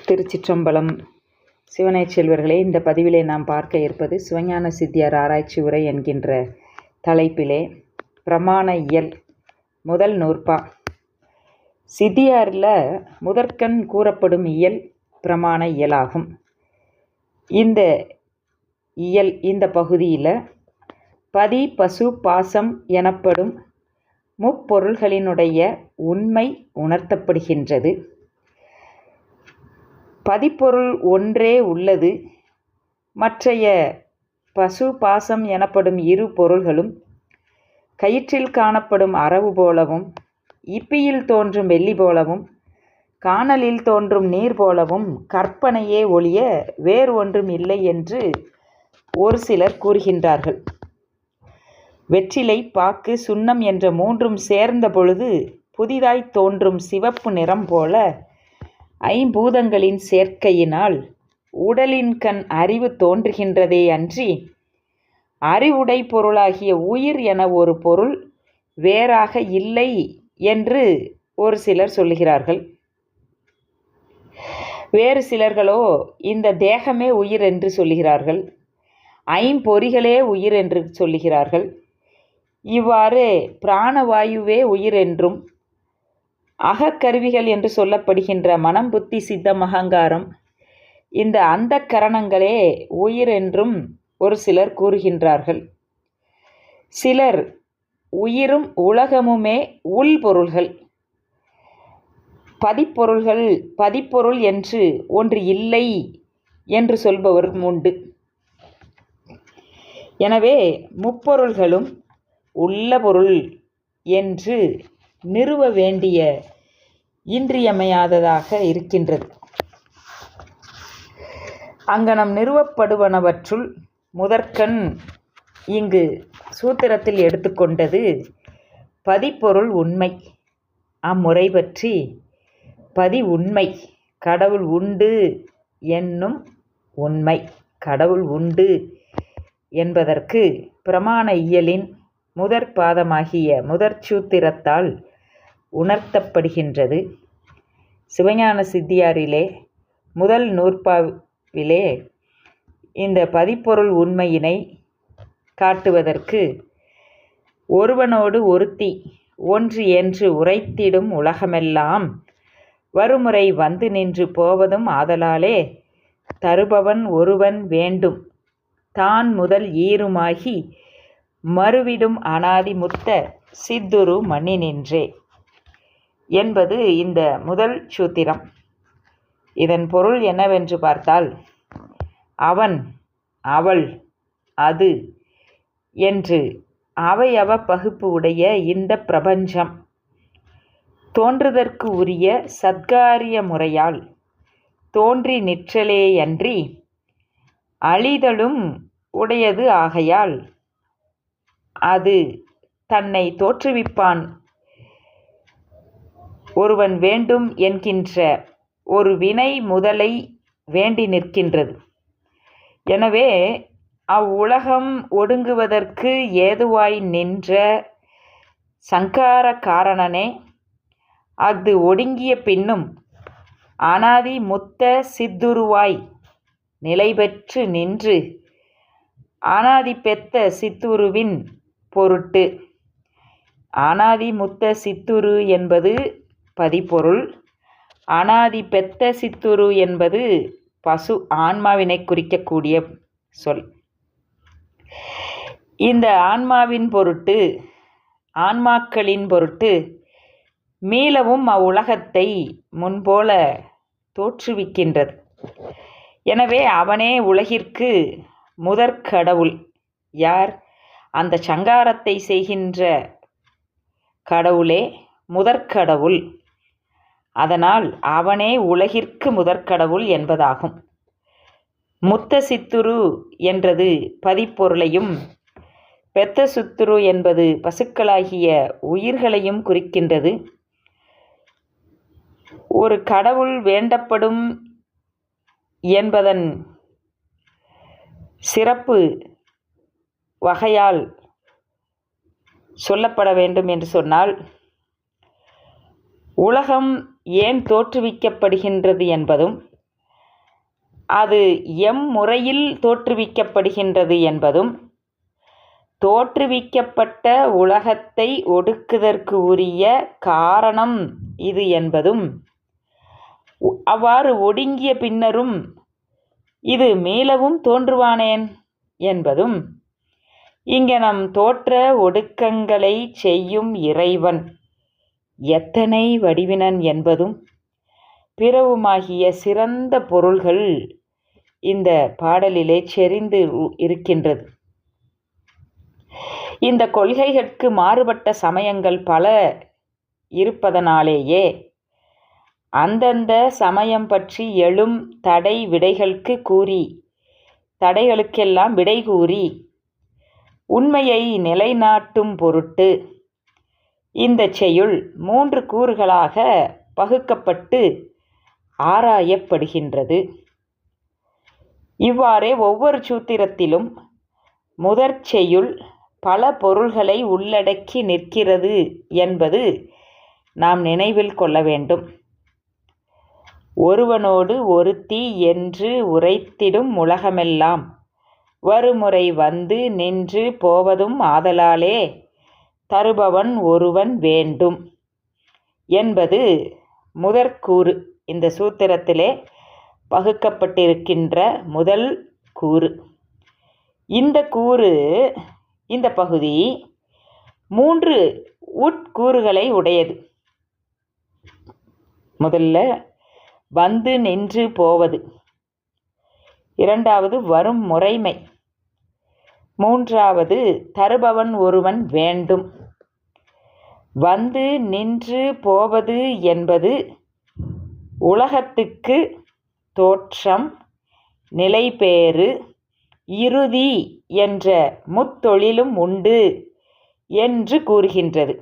திருச்சிற்றம்பலம். சிவனை செல்வர்களே, இந்த பதிவிலே நாம் பார்க்க இருப்பது சிவஞான சித்தியார் ஆராய்ச்சி உரை என்கின்ற தலைப்பிலே பிரமாண இயல் முதல் நூற்பா. சித்தியாரில் முதற்கண் கூறப்படும் இயல் பிரமாண இயலாகும். இந்த இயல் இந்த பகுதியில் பதி பசு பாசம் எனப்படும் முப்பொருள்களினுடைய உண்மை உணர்த்தப்படுகின்றது. பதிப்பொருள் ஒன்றே உள்ளது. மற்றைய பசு பாசம் எனப்படும் இரு பொருள்களும் கயிற்றில் காணப்படும் அரவு போலவும், இப்பியில் தோன்றும் வெள்ளி போலவும், காணலில் தோன்றும் நீர் போலவும் கற்பனையே ஒழிய வேறு ஒன்றும் இல்லை என்று ஒரு சிலர் கூறுகின்றார்கள். வெற்றிலை, பாக்கு, சுண்ணம் என்ற மூன்றும் சேர்ந்த பொழுது புதிதாய் தோன்றும் சிவப்பு நிறம் போல ஐம்பூதங்களின் சேர்க்கையினால் உடலின் கண் அறிவு தோன்றுகின்றதே அன்றி அறிவுடை பொருளாகிய உயிர் என ஒரு பொருள் வேறாக இல்லை என்று ஒரு சிலர் சொல்லுகிறார்கள். வேறு சிலர்களோ இந்த தேகமே உயிர் என்று சொல்லுகிறார்கள். ஐம்பொறிகளே உயிர் என்று சொல்லுகிறார்கள். இவ்வாறு பிராணவாயுவே உயிர் என்றும், அகக்கருவிகள் என்று சொல்லப்படுகின்ற மனம், புத்தி, சித்தம், அகங்காரம், இந்த அந்த கரணங்களே உயிர் என்றும் ஒரு சிலர் கூறுகின்றார்கள். சிலர் உயிரும் உலகமுமே உள்பொருள்கள், பதிப்பொருள் என்று ஒன்று இல்லை என்று சொல்பவரும் உண்டு. எனவே முப்பொருள்களும் உள்ள பொருள் என்று நிறுவ வேண்டிய இன்றியமையாததாக இருக்கின்றது. அங்கனம் நிறுவப்படுவனவற்றுள் முதற்கண் இங்கு சூத்திரத்தில் எடுத்துக்கொண்டது பதிப்பொருள் உண்மை. அம்முறை பற்றி பதி உண்மை, கடவுள் உண்டு என்னும் உண்மை. கடவுள் உண்டு என்பதற்கு பிரமாண இயலின் முதற் பாதமாகிய முதற் சூத்திரத்தால் உணர்த்தப்படுகின்றது. சிவஞான சித்தியாரிலே முதல் நூற்பாவிலே இந்த பதிப்பொருள் உண்மையினை காட்டுவதற்கு ஒருவனோடு ஒருத்தி ஒன்று என்று உரைத்திடும் உலகமெல்லாம் வருமுறை வந்து நின்று போவதும் ஆதலாலே தருபவன் ஒருவன் வேண்டும் தான் முதல் ஈருமாகி மறுவிடும் அனாதி முத்த சித்துரு மணி நின்றே என்பது இந்த முதல் சூத்திரம். இதன் பொருள் என்னவென்று பார்த்தால், அவன், அவள், அது என்று அவயவ பகுப்பு உடைய இந்த பிரபஞ்சம் தோன்றுதற்கு உரிய சத்காரிய முறையால் தோன்றி நிற்றலேயன்றி அழிதலும் உடையது ஆகையால் அது தன்னை தோற்றுவிப்பான் ஒருவன் வேண்டும் என்கின்ற ஒரு வினை முதலை வேண்டி நிற்கின்றது. எனவே அவ்வுலகம் ஒடுங்குவதற்கு ஏதுவாய் நின்ற சங்கார காரணனே அஃது ஒடுங்கிய பின்னும் அனாதி முத்த சித்துருவாய் நிலை பெற்று நின்று அனாதி பெத்த சித்துருவின் பொருட்டு. அனாதி முத்த சித்துரு என்பது பதிப்பொருள், அனாதி பெத்த சித்துரு என்பது பசு ஆன்மாவினை குறிக்கக்கூடிய சொல். இந்த ஆன்மாவின் பொருட்டு, ஆன்மாக்களின் பொருட்டு மீளவும் அவ்வுலகத்தை முன்போல தோற்றுவிக்கின்றது. எனவே அவனே உலகிற்கு முதற்கடவுள். யார்? அந்த சங்காரத்தை செய்கின்ற கடவுளே முதற்கடவுள். அதனால் அவனே உலகிற்கு முதற்கடவுள் என்பதாகும். முத்த சித்துரு என்றது பதிப்பொருளையும், பெத்த சித்துரு என்பது பசுக்களாகிய உயிர்களையும் குறிக்கின்றது. ஒரு கடவுள் வேண்டப்படும் என்பதன் சிறப்பு வகையால் சொல்லப்பட வேண்டும் என்று சொன்னால், உலகம் ஏன் தோற்றுவிக்கப்படுகின்றது என்பதும், அது எம்முறையில் தோற்றுவிக்கப்படுகின்றது என்பதும், தோற்றுவிக்கப்பட்ட உலகத்தை ஒடுக்குதற்கு உரிய காரணம் இது என்பதும், அவ்வாறு ஒடுங்கிய பின்னரும் இது மீளவும் தோன்றுவானேன் என்பதும், இங்ஙனம் தோற்ற ஒடுக்கங்களை செய்யும் இறைவன் எத்தனை வடிவினன் என்பதும் பிறவுமாகிய சிறந்த பொருள்கள் இந்த பாடலிலே செறிந்து இருக்கின்றது. இந்த கொள்கைகளுக்கு மாறுபட்ட சமயங்கள் பல இருப்பதனாலேயே அந்தந்த சமயம் பற்றி எழும் தடைகளுக்கெல்லாம் விடை கூறி உண்மையை நிலைநாட்டும் பொருட்டு இந்த செய்யுள் 3 கூறுகளாக பகுக்கப்பட்டு ஆராயப்படுகின்றது. இவ்வாறே ஒவ்வொரு சூத்திரத்திலும் முதற் செய்யுள் பல பொருள்களை உள்ளடக்கி நிற்கிறது என்பது நாம் நினைவில் கொள்ள வேண்டும். ஒருவனோடு ஒருத்தி என்று உரைத்திடும் உலகமெல்லாம் வருமுறை வந்து நின்று போவதும் ஆதலாலே தருபவன் ஒருவன் வேண்டும் என்பது முதற்கூறு. இந்த சூத்திரத்திலே பகுக்கப்பட்டிருக்கின்ற முதல் கூறு. இந்த பகுதி 3 உட்கூறுகளை உடையது. முதல்ல வந்து நின்று போவது, இரண்டாவது வரும் முறைமை, மூன்றாவது தருபவன் ஒருவன் வேண்டும். வந்து நின்று போவது என்பது உலகத்துக்கு தோற்றம், நிலைபேறு, இறுதி என்ற முத்தொழிலும் உண்டு என்று கூறுகின்றது.